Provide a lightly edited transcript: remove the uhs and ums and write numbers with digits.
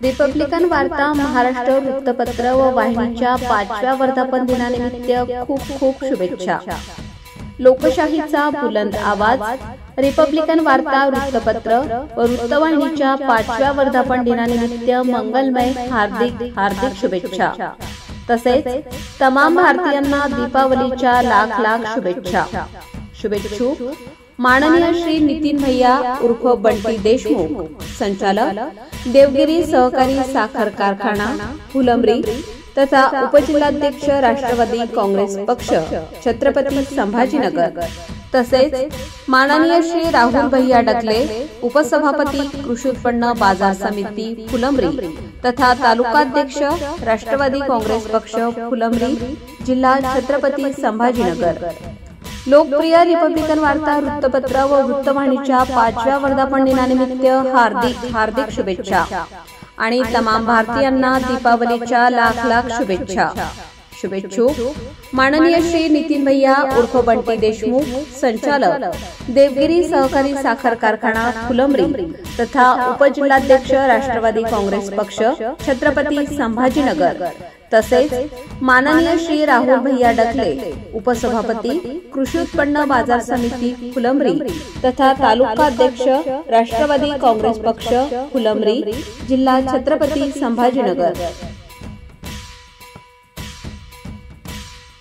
Republican वार्ता महाराष्ट्र वृत्तपत्र व वाहिनीच्या 5व्या वर्धापन दिनानिमित्त खूप खूप शुभेच्छा। लोकशाहीचा बुलंद आवाज रिपब्लिकन वार्ता वृत्तपत्र व वृत्तवाहिनीच्या 5व्या वर्धापन दिनानिमित्त मंगलमय हार्दिक शुभेच्छा। तसेच तमाम भारतीयांना दीपावलीच्या लाख लाख शुभेच्छा। शुभेच्छुक माननीय श्री नितीन भैया उर्फ बंटी देशमुख, संचालक देवगिरी सहकारी साखर कारखाना फुलंब्री तथा उपजिल्हाध्यक्ष राष्ट्रवादी काँग्रेस पक्ष छत्रपती संभाजीनगर, तसेच माननीय श्री राहुल भैया डकले उपसभापती कृषी उत्पन्न बाजार समिती फुलंब्री तथा तालुकाध्यक्ष राष्ट्रवादी काँग्रेस पक्ष फुलंब्री, जिल्हा छत्रपती संभाजीनगर। लोकप्रिय रिपब्लिकन वार्ता वृत्तपत्र व वृत्तवाहिनीच्या 5व्या वर्धापन दिनानिमित्त हार्दिक शुभेच्छा आणि तमाम भारतीयांना दीपावलीच्या लाख लाख शुभेच्छा। शुभेच्छुक माननीय श्री नितीन भैया उर्फ बंटी देशमुख, संचालक देवगिरी सहकारी साखर कारखाना फुलंब्री तथा उपजिल्हाध्यक्ष राष्ट्रवादी काँग्रेस पक्ष छत्रपती संभाजीनगर, तसेच माननीय श्री राहुल भैया डकले उपसभापती कृषी उत्पन्न बाजार समिती फुलंब्री तथा तालुकाध्यक्ष राष्ट्रवादी काँग्रेस पक्ष फुलंब्री, जिल्हा छत्रपती संभाजीनगर।